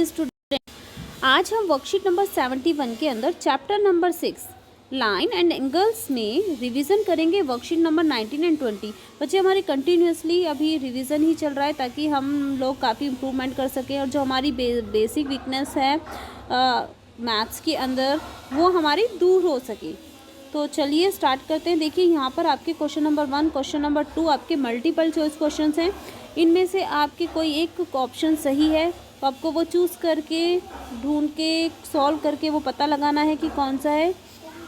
Student, आज हम worksheet number 71 के अंदर chapter number 6 line and angles में रिवीजन करेंगे वर्कशीट नंबर 19 एंड 20। बच्चे हमारे कंटिन्यूसली अभी रिवीजन ही चल रहा है ताकि हम लोग काफ़ी इम्प्रूवमेंट कर सकें और जो हमारी बेसिक वीकनेस है मैथ्स के अंदर वो हमारी दूर हो सके। तो चलिए स्टार्ट करते हैं। देखिए यहाँ पर आपके क्वेश्चन नंबर 1, क्वेश्चन नंबर 2 आपके मल्टीपल चॉइस क्वेश्चन हैं। इनमें से आपके कोई एक ऑप्शन सही है तो आपको वो चूज़ करके ढूंढ के सॉल्व करके वो पता लगाना है कि कौन सा है।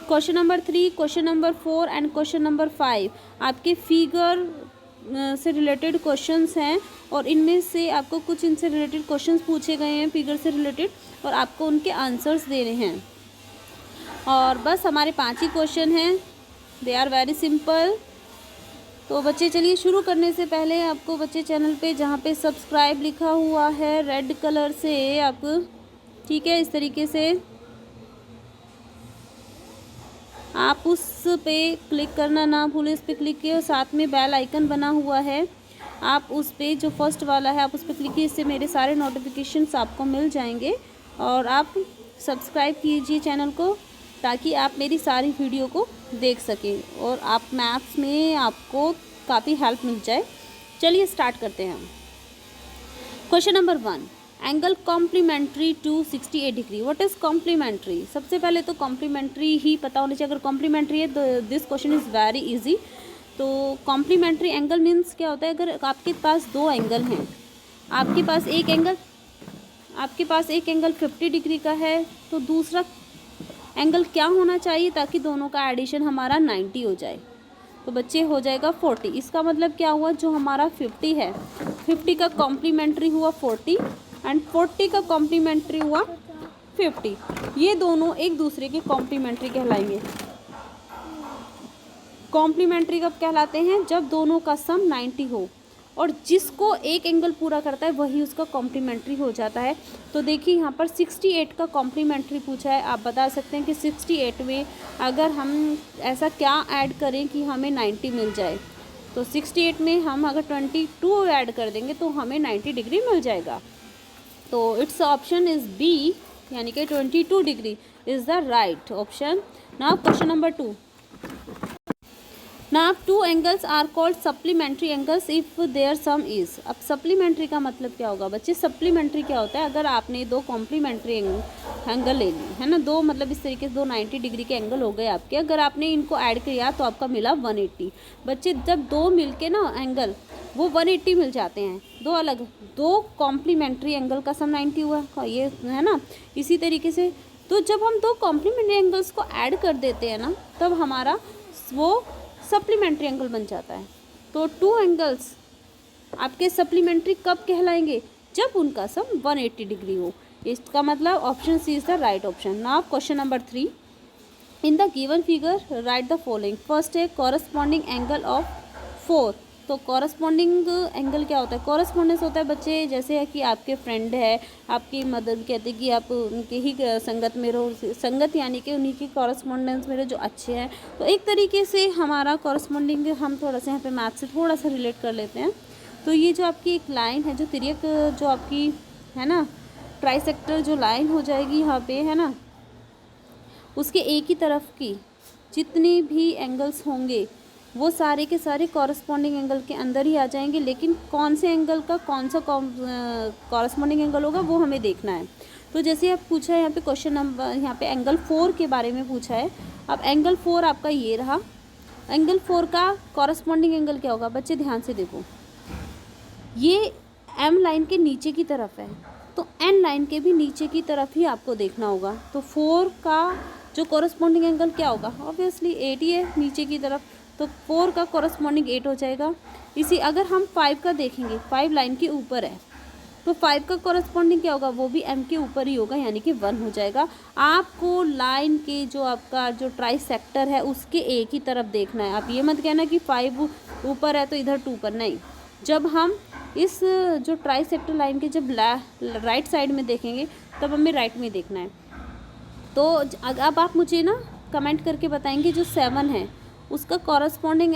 Question number 3, question number 4 and question number 5 आपके फिगर से रिलेटेड क्वेश्चंस हैं और इनमें से आपको कुछ इनसे रिलेटेड क्वेश्चंस पूछे गए हैं फिगर से रिलेटेड और आपको उनके आंसर्स देने हैं। और बस हमारे 5 ही क्वेश्चन हैं, दे आर वेरी सिंपल। तो बच्चे चलिए शुरू करने से पहले आपको बच्चे चैनल पे जहाँ पे सब्सक्राइब लिखा हुआ है रेड कलर से आप, ठीक है, इस तरीके से आप उस पे क्लिक करना ना भूलें। इस पे क्लिक किए और साथ में बेल आइकन बना हुआ है, आप उस पे जो फर्स्ट वाला है आप उस पे क्लिक कीजिए। इससे मेरे सारे नोटिफिकेशंस आपको मिल जाएंगे और आप सब्सक्राइब कीजिए चैनल को ताकि आप मेरी सारी वीडियो को देख सकें और आप मैथ्स में आपको काफ़ी हेल्प मिल जाए। चलिए स्टार्ट करते हैं। Question number 1, angle complementary to 68 डिग्री। What is complementary? सबसे पहले तो कॉम्प्लीमेंट्री ही पता होना चाहिए। अगर कॉम्प्लीमेंट्री है तो this question is very easy. तो कॉम्प्लीमेंट्री एंगल मीन्स क्या होता है? अगर आपके पास दो एंगल हैं, आपके पास एक एंगल 50 डिग्री का है तो दूसरा एंगल क्या होना चाहिए ताकि दोनों का एडिशन हमारा 90 हो जाए? तो बच्चे हो जाएगा 40। इसका मतलब क्या हुआ? जो हमारा 50 है, 50 का कॉम्प्लीमेंट्री हुआ 40 एंड 40 का कॉम्प्लीमेंट्री हुआ 50। ये दोनों एक दूसरे के कॉम्प्लीमेंट्री कहलाएंगे। कॉम्प्लीमेंट्री कब कहलाते हैं? जब दोनों का सम 90 हो और जिसको एक एंगल पूरा करता है वही उसका कॉम्प्लीमेंट्री हो जाता है। तो देखिए यहाँ पर 68 का कॉम्प्लीमेंट्री पूछा है। आप बता सकते हैं कि 68 में अगर हम ऐसा क्या ऐड करें कि हमें 90 मिल जाए। तो 68 में हम अगर 22 ऐड कर देंगे तो हमें 90 डिग्री मिल जाएगा। तो इट्स ऑप्शन इज़ बी, यानी कि 22 degree is the right option. Now question number 2, ना two angles are called supplementary angles if their sum is. अब सप्लीमेंट्री का मतलब क्या होगा बच्चे? सप्लीमेंट्री क्या होता है? अगर आपने दो कॉम्प्लीमेंट्री एंगल ले ली है ना, दो मतलब इस तरीके से दो 90 डिग्री के एंगल हो गए आपके, अगर आपने इनको ऐड किया तो आपका मिला 180। बच्चे जब दो मिलके ना एंगल वो 180 मिल जाते हैं, दो अलग दो कॉम्प्लीमेंट्री एंगल का सम 90 हुआ, ये है ना। इसी तरीके से तो जब हम दो कॉम्प्लीमेंट्री एंगल्स को ऐड कर देते हैं ना तब हमारा वो सप्लीमेंट्री एंगल बन जाता है। तो टू एंगल्स आपके सप्लीमेंट्री कब कहलाएंगे? जब उनका सम 180 डिग्री हो। इसका मतलब option C is the right option. Now question number 3, in the given figure write the following. First है कॉरस्पॉन्डिंग एंगल ऑफ 4। तो कॉरस्पॉन्डिंग एंगल क्या होता है? कॉरस्पॉन्डेंस होता है बच्चे जैसे है कि आपके फ्रेंड है, आपकी मदद कहते हैं कि आप उनके ही संगत में रहो, संगत यानी कि उन्हीं की कॉरस्पॉन्डेंस में रहो जो अच्छे हैं। तो एक तरीके से हमारा कॉरस्पॉन्डिंग हम थोड़ा सा यहाँ पे मैथ से थोड़ा सा रिलेट कर लेते हैं। तो ये जो आपकी एक लाइन है, जो तिर्यक जो आपकी है ना ट्राइसेक्टर जो लाइन हो जाएगी यहाँ पे है ना, उसके एक ही तरफ की जितने भी एंगल्स होंगे वो सारे के सारे कॉरस्पॉन्डिंग एंगल के अंदर ही आ जाएंगे। लेकिन कौन से एंगल का कौन सा कॉरस्पॉन्डिंग एंगल होगा वो हमें देखना है। तो जैसे आप पूछा है यहाँ पे क्वेश्चन नंबर, यहाँ पे एंगल 4 के बारे में पूछा है। अब एंगल 4 आपका ये रहा, एंगल 4 का कॉरस्पॉन्डिंग एंगल क्या होगा? बच्चे ध्यान से देखो, ये एम लाइन के नीचे की तरफ है तो एन लाइन के भी नीचे की तरफ ही आपको देखना होगा। तो 4 का जो कॉरस्पॉन्डिंग एंगल क्या होगा? ऑब्वियसली 8 ही है नीचे की तरफ, तो 4 का कॉरस्पॉन्डिंग 8 हो जाएगा। इसी अगर हम 5 का देखेंगे, 5 लाइन के ऊपर है तो 5 का कॉरस्पॉन्डिंग क्या होगा? वो भी एम के ऊपर ही होगा, यानी कि 1 हो जाएगा। आपको लाइन के जो आपका जो ट्राई सेक्टर है उसके एक ही तरफ देखना है। आप ये मत कहना कि 5 ऊपर है तो इधर 2 पर, नहीं। जब हम इस जो ट्राई सेक्टर लाइन के जब राइट साइड में देखेंगे तब हमें राइट में देखना है। तो अब आप मुझे ना कमेंट करके बताएंगे जो 7 है उसका कॉरस्पॉन्डिंग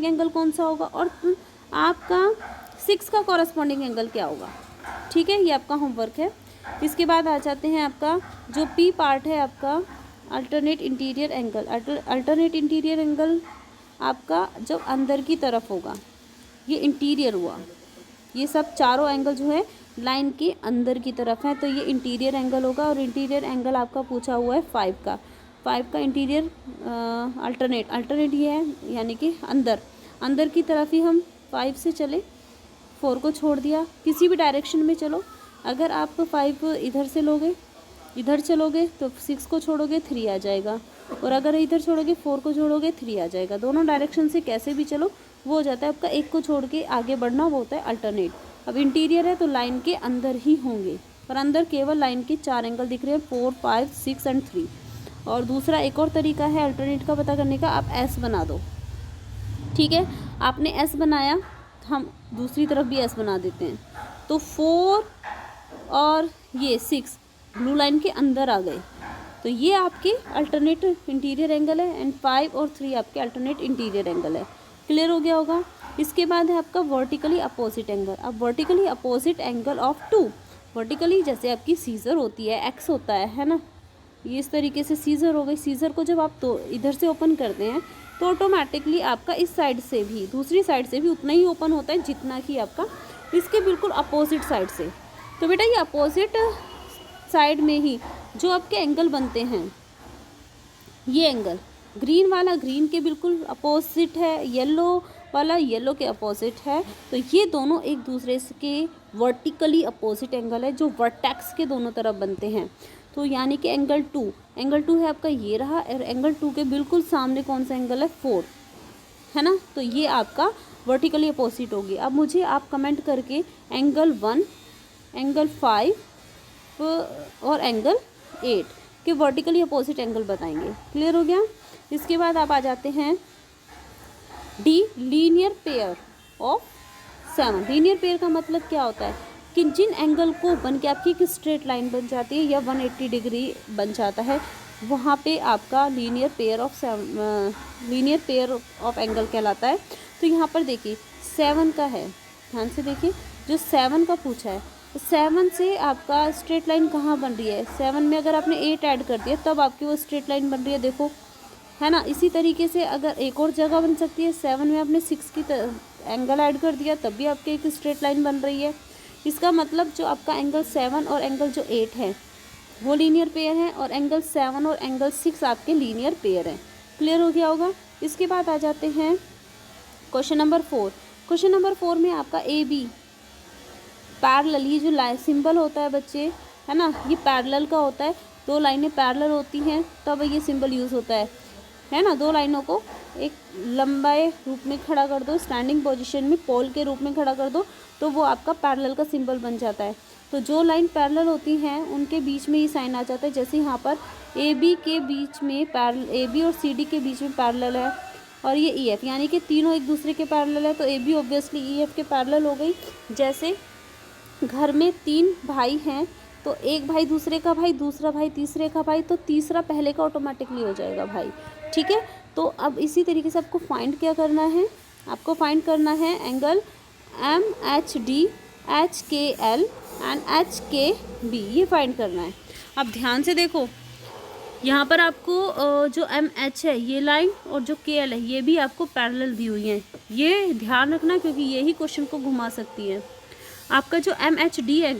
एंगल कौन सा होगा और आपका 6 का कॉरस्पॉन्डिंग एंगल क्या होगा, ठीक। ठीक है, ये आपका होमवर्क है। इसके बाद आ जाते हैं आपका जो पी पार्ट है आपका alternate interior angle. Alternate interior angle आपका जब अंदर की तरफ होगा, ये इंटीरियर हुआ, ये सब चारों एंगल जो है लाइन के अंदर की तरफ है, तो ये इंटीरियर एंगल होगा। और इंटीरियर एंगल आपका पूछा हुआ है 5 का इंटीरियर अल्टरनेट ये है, यानी कि अंदर की तरफ ही हम 5 से चले, 4 को छोड़ दिया, किसी भी डायरेक्शन में चलो। अगर आप 5 इधर से लोगे, इधर चलोगे तो 6 को छोड़ोगे 3 आ जाएगा, और अगर इधर छोड़ोगे 4 को छोड़ोगे 3 आ जाएगा। दोनों डायरेक्शन से कैसे भी चलो वो हो जाता है आपका, एक को छोड़ के आगे बढ़ना वो होता है अल्टरनेट। अब इंटीरियर है तो लाइन के अंदर ही होंगे, पर अंदर केवल लाइन के 4 एंगल दिख रहे हैं, 4, 5, 6 एंड 3। और दूसरा एक और तरीका है अल्टरनेट का पता करने का, आप एस बना दो। ठीक है, आपने एस बनाया, हम दूसरी तरफ भी एस बना देते हैं, तो 4 और ये 6 ब्लू लाइन के अंदर आ गए, तो ये आपके अल्टरनेट इंटीरियर एंगल है, एंड 5 और 3 आपके अल्टरनेट इंटीरियर एंगल है। क्लियर हो गया होगा। इसके बाद है आपका वर्टिकली अपोजिट एंगल। अब vertically opposite angle of 2, vertically जैसे आपकी सीजर होती है, एक्स होता है ना, ये इस तरीके से सीजर हो गई। सीजर को जब आप तो इधर से ओपन करते हैं तो ऑटोमेटिकली आपका इस साइड से भी, दूसरी साइड से भी उतना ही ओपन होता है जितना कि आपका इसके बिल्कुल अपोजिट साइड से। तो बेटा ये अपोजिट साइड में ही जो आपके एंगल बनते हैं, ये एंगल ग्रीन वाला ग्रीन के बिल्कुल अपोजिट है, येलो वाला येलो के अपोजिट है, तो ये दोनों एक दूसरे के वर्टिकली अपोजिट एंगल है जो वर्टेक्स के दोनों तरफ बनते हैं। तो यानी कि एंगल 2 है आपका ये रहा, और एंगल 2 के बिल्कुल सामने कौन सा एंगल है, 4 है ना, तो ये आपका वर्टिकली अपोजिट होगी। अब मुझे आप कमेंट करके एंगल 1, एंगल 5 और एंगल 8 के वर्टिकली अपोजिट एंगल बताएंगे। क्लियर हो गया। इसके बाद आप आ जाते हैं D, linear pair of 7। Linear pair का मतलब क्या होता है कि जिन एंगल को बन के आपकी एक स्ट्रेट लाइन बन जाती है या 180 डिग्री बन जाता है, वहाँ पे आपका लीनियर पेयर ऑफ एंगल कहलाता है। तो यहाँ पर देखिए 7 का है, ध्यान से देखिए, जो 7 का पूछा है, 7 से आपका स्ट्रेट लाइन कहाँ बन रही है, 7 में अगर आपने 8 ऐड कर दिया तब आपकी वो स्ट्रेट लाइन बन रही है, देखो है ना। इसी तरीके से अगर एक और जगह बन सकती है, 7 में आपने 6 की एंगल ऐड कर दिया तब भी आपके एक स्ट्रेट लाइन बन रही है। इसका मतलब जो आपका एंगल 7 और एंगल जो 8 है वो लीनियर पेयर है, और एंगल 7 और एंगल 6 आपके लीनियर पेयर हैं। क्लियर हो गया होगा। इसके बाद आ जाते हैं क्वेश्चन नंबर 4। क्वेश्चन नंबर 4 में आपका ए बी पैरेलल, ये जो सिंबल होता है बच्चे, है ना, ये पैरेलल का होता है, 2 लाइनें पैरेलल होती हैं तब ये सिंबल यूज़ होता है ना। 2 लाइनों को एक लंबाए रूप में खड़ा कर दो, स्टैंडिंग पोजीशन में पोल के रूप में खड़ा कर दो, तो वो आपका पैरेलल का सिंबल बन जाता है। तो जो लाइन पैरेलल होती हैं उनके बीच में ये साइन आ जाता है, जैसे यहाँ पर ए बी के बीच में ए बी और सी डी के बीच में पैरेलल है, और ये ई एफ, यानी कि तीनों एक दूसरे के पैरेलल है, तो A B obviously E F के पैरेलल हो गई। जैसे घर में 3 भाई हैं, तो एक भाई दूसरे का भाई, दूसरा भाई तीसरे का भाई, तो तीसरा पहले का ऑटोमेटिकली हो जाएगा भाई। ठीक है, तो अब इसी तरीके से आपको फाइंड क्या करना है, आपको फाइंड करना है angle M H D, H K L and H K B, ये फाइंड करना है। अब ध्यान से देखो, यहाँ पर आपको जो एम एच है ये लाइन और जो के एल है ये भी आपको पैरेलल दी हुई है, ये ध्यान रखना क्योंकि यही क्वेश्चन को घुमा सकती है। आपका जो एम एच डी है,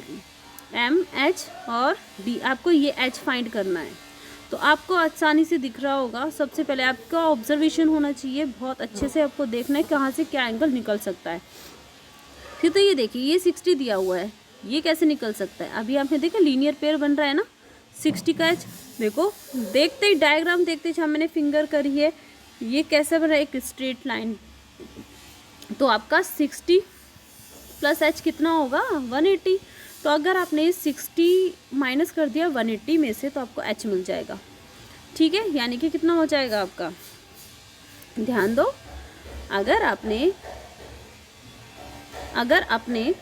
एम एच और डी, आपको ये एच फाइंड करना है। तो आपको आसानी से दिख रहा होगा, सबसे पहले आपका ऑब्जर्वेशन होना चाहिए, बहुत अच्छे से आपको देखना है कहाँ से क्या एंगल निकल सकता है। फिर तो ये देखिए ये 60 दिया हुआ है, ये कैसे निकल सकता है, अभी आपने देखा लीनियर पेयर बन रहा है ना 60 का एच। देखो देखते ही डायग्राम देखते ही मैंने फिंगर करी है, ये कैसे बन रहा है, एक स्ट्रेट लाइन। तो आपका 60 प्लस एच कितना होगा, 180। तो अगर आपने 60 माइनस कर दिया 180 में से तो आपको एच मिल जाएगा। ठीक है, यानी कि कितना हो जाएगा आपका, ध्यान दो, अगर आपने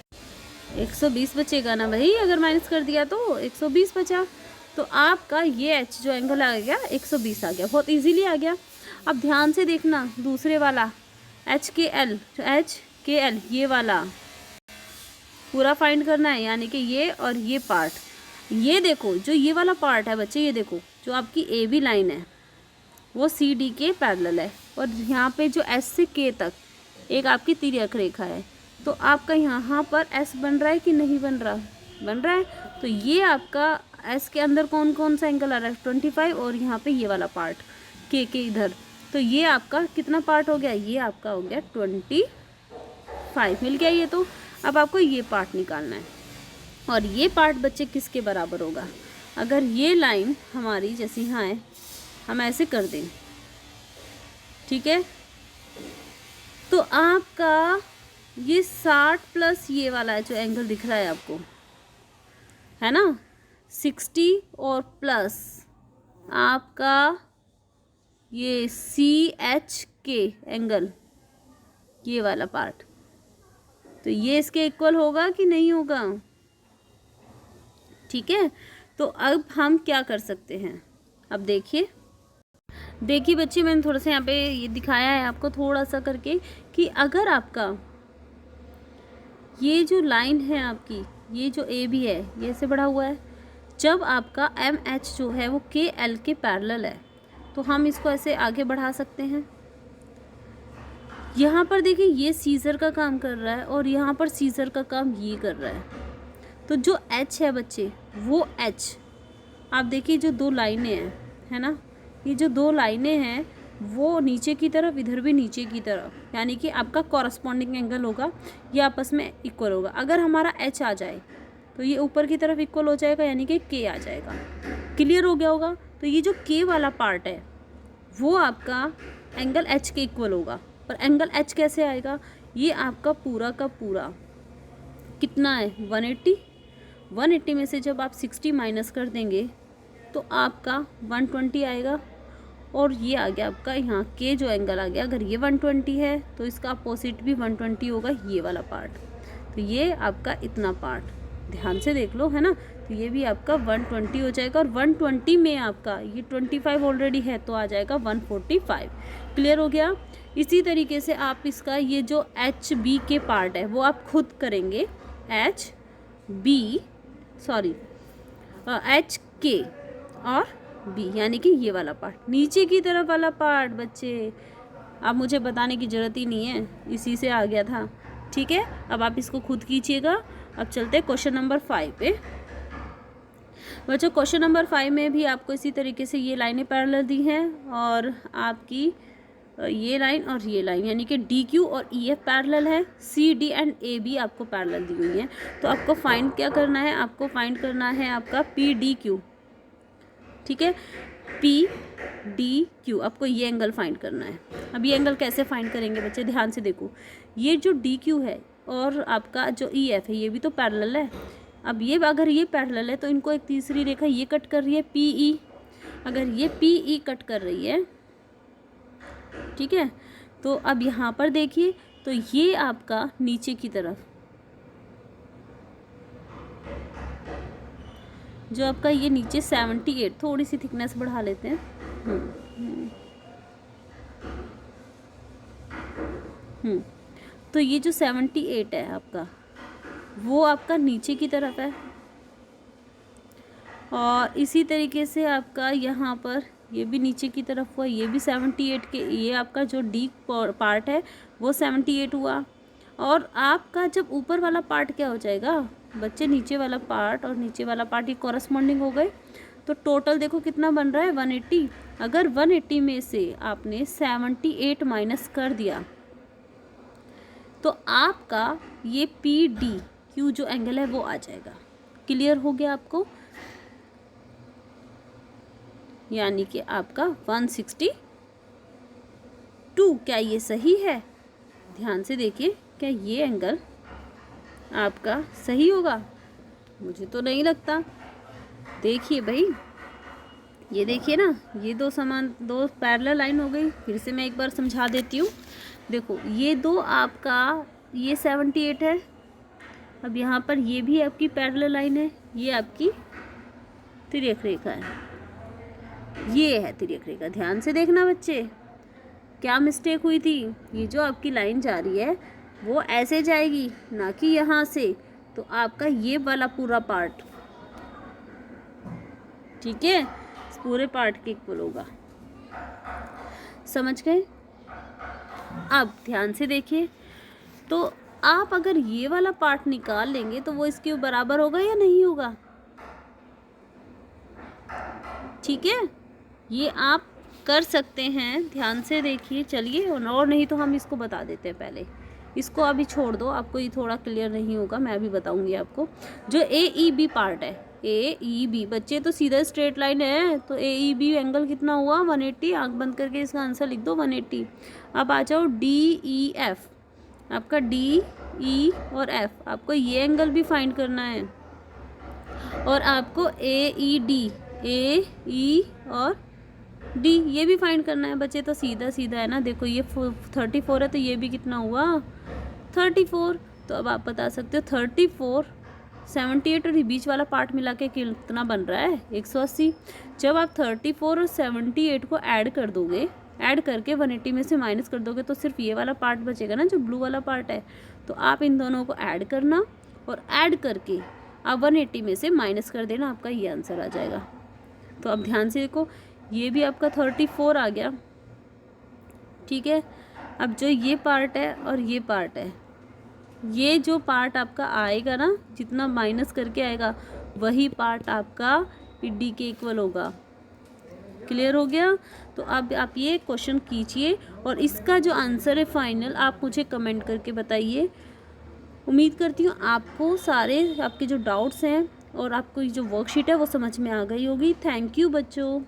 120 बचेगा ना भाई, अगर माइनस कर दिया तो 120 बचा, तो आपका ये एच जो एंगल आ गया 120 आ गया, बहुत इजीली आ गया। अब ध्यान से देखना दूसरे वाला एच के एल ये वाला पूरा फाइंड करना है, यानी कि ये और ये पार्ट। ये देखो जो ये वाला पार्ट है बच्चे, ये देखो जो आपकी ए बी लाइन है वो सी डी के पैरेलल है, और यहाँ पे जो एस से के तक एक आपकी तिर्यक रेखा है। तो आपका यहाँ पर एस बन रहा है कि नहीं बन रहा? बन रहा है। तो ये आपका एस के अंदर कौन कौन सा एंगल आ रहा है? 25, और यहाँ पे ये वाला पार्ट के इधर। तो ये आपका कितना पार्ट हो गया? ये आपका हो गया 25 मिल गया ये। तो अब आपको ये पार्ट निकालना है, और ये पार्ट बच्चे किसके बराबर होगा? अगर ये लाइन हमारी जैसे यहाँ है, हम ऐसे कर दें, ठीक है, तो आपका ये 60 प्लस ये वाला जो एंगल दिख रहा है आपको, है ना, 60 और प्लस आपका ये CH एंगल, ये वाला पार्ट, तो ये इसके इक्वल होगा कि नहीं होगा? ठीक है। तो अब हम क्या कर सकते हैं? अब देखिए बच्चे, मैंने थोड़ा सा यहाँ पे ये दिखाया है आपको थोड़ा सा करके कि अगर आपका ये जो लाइन है आपकी, ये जो ए बी है ये ऐसे बढ़ा हुआ है, जब आपका एम एच जो है वो के एल के पैरेलल है, तो हम इसको ऐसे आगे बढ़ा सकते हैं। यहाँ पर देखिए ये सीजर का काम कर रहा है, और यहाँ पर सीजर का काम ये कर रहा है। तो जो एच है बच्चे, वो एच आप देखिए जो दो लाइनें हैं, है ना, ये जो दो लाइनें हैं वो नीचे की तरफ, इधर भी नीचे की तरफ, यानी कि आपका कॉरस्पॉन्डिंग एंगल होगा, ये आपस में इक्वल होगा। अगर हमारा एच आ जाए तो ये ऊपर की तरफ इक्वल हो जाएगा, यानी कि के आ जाएगा। क्लियर हो गया होगा? तो ये जो के वाला पार्ट है वो आपका एंगल एच के इक्वल होगा। पर एंगल एच कैसे आएगा? ये आपका पूरा का पूरा कितना है? 180। 180 में से जब आप 60 माइनस कर देंगे तो आपका 120 आएगा, और ये आ गया आपका यहाँ के जो एंगल आ गया। अगर ये 120 है तो इसका अपोजिट भी 120 होगा, ये वाला पार्ट। तो ये आपका इतना पार्ट ध्यान से देख लो, है ना। तो ये भी आपका 120 हो जाएगा, और 120 में आपका ये 25 ऑलरेडी है तो आ जाएगा 145। क्लियर हो गया? इसी तरीके से आप इसका ये जो एच बी के पार्ट है वो आप खुद करेंगे, एच के और बी, यानी कि ये वाला पार्ट, नीचे की तरफ वाला पार्ट। बच्चे अब मुझे बताने की ज़रूरत ही नहीं है, इसी से आ गया था। ठीक है, अब आप इसको खुद कीजिएगा। अब चलते हैं क्वेश्चन नंबर 5 पे। बच्चों क्वेश्चन नंबर 5 में भी आपको इसी तरीके से ये लाइनें पैरेलल दी हैं, और आपकी ये लाइन और ये लाइन, यानी कि डी क्यू और ई एफ पैरेलल है, C D and A B आपको पैरेलल दी हुई है। तो आपको फाइंड क्या करना है? आपको फाइंड करना है आपका पी डी क्यू। ठीक है, पी डी क्यू, आपको ये एंगल फाइंड करना है। अब ये एंगल कैसे फाइंड करेंगे बच्चे? ध्यान से देखो, ये जो डी क्यू है और आपका जो ई एफ है ये भी तो पैरेलल है। अब ये अगर ये पैरेलल है तो इनको एक तीसरी रेखा ये कट कर रही है, पी ई। अगर ये पी ई कट कर रही है, ठीक है, तो अब यहाँ पर देखिए, तो ये आपका नीचे की तरफ जो आपका ये नीचे 78, थोड़ी सी थिकनेस बढ़ा लेते हैं। तो ये जो 78 है आपका, वो आपका नीचे की तरफ है, और इसी तरीके से आपका यहाँ पर ये भी नीचे की तरफ हुआ, ये भी 78 के, ये आपका जो डी पार्ट है वो 78 हुआ। और आपका जब ऊपर वाला पार्ट क्या हो जाएगा बच्चे? नीचे वाला पार्ट और नीचे वाला पार्ट ये कॉरस्पॉन्डिंग हो गए, तो टोटल देखो कितना बन रहा है, 180। अगर 180 में से आपने 78 माइनस कर दिया तो आपका ये पी डी क्यू जो एंगल है वो आ जाएगा। क्लियर हो गया आपको? यानी कि आपका 162। क्या ये सही है? ध्यान से देखिए, क्या ये एंगल आपका सही होगा? मुझे तो नहीं लगता। देखिए भाई, ये देखिए ना, ये दो पैरेलल लाइन हो गई। फिर से मैं एक बार समझा देती हूँ। देखो ये दो आपका ये 78 है, अब यहाँ पर ये भी आपकी पैरेलल लाइन है, ये आपकी तिर्यक रेखा है, ये है तिर्यक रेखा। ध्यान से देखना बच्चे, क्या मिस्टेक हुई थी? ये जो आपकी लाइन जा रही है वो ऐसे जाएगी, ना कि यहाँ से, तो आपका ये वाला पूरा पार्ट, ठीक है, इस पूरे पार्ट के इक्वल होगा। समझ गए? अब ध्यान से देखिए, तो आप अगर ये वाला पार्ट निकाल लेंगे तो वो इसके बराबर होगा या नहीं होगा? ठीक है, ये आप कर सकते हैं, ध्यान से देखिए। चलिए, और नहीं तो हम इसको बता देते हैं पहले। इसको अभी छोड़ दो, आपको ये थोड़ा क्लियर नहीं होगा, मैं अभी बताऊंगी आपको। जो AEB पार्ट है, AEB, बच्चे तो सीधा स्ट्रेट लाइन है, तो AEB एंगल कितना हुआ? 180। आंख बंद करके इसका आंसर लिख दो, 180। अब आ जाओ DEF, आपका D, E और F, आपको ये एंगल भी फाइंड करना है। और आपको AED, A, E और D ये भी फाइंड करना है बच्चे। तो सीधा सीधा है ना, देखो ये 34 है, तो ये भी कितना हुआ? 34। तो अब आप बता सकते हो 34, 78 और ये बीच वाला पार्ट मिला के कितना बन रहा है? 180। जब आप 34 और 78 को ऐड कर दोगे, ऐड करके 180 में से माइनस कर दोगे, तो सिर्फ ये वाला पार्ट बचेगा ना, जो ब्लू वाला पार्ट है। तो आप इन दोनों को ऐड करना और ऐड करके आप 180 में से माइनस कर देना, आपका ये आंसर आ जाएगा। तो अब ध्यान से देखो, ये भी आपका 34 आ गया, ठीक है। अब जो ये पार्ट है और ये पार्ट है, ये जो पार्ट आपका आएगा ना, जितना माइनस करके आएगा, वही पार्ट आपका डी के इक्वल होगा। क्लियर हो गया? तो अब आप ये क्वेश्चन कीजिए और इसका जो आंसर है फाइनल, आप मुझे कमेंट करके बताइए। उम्मीद करती हूँ आपको सारे आपके जो डाउट्स हैं और आपको ये जो वर्कशीट है वो समझ में आ गई होगी। थैंक यू बच्चों।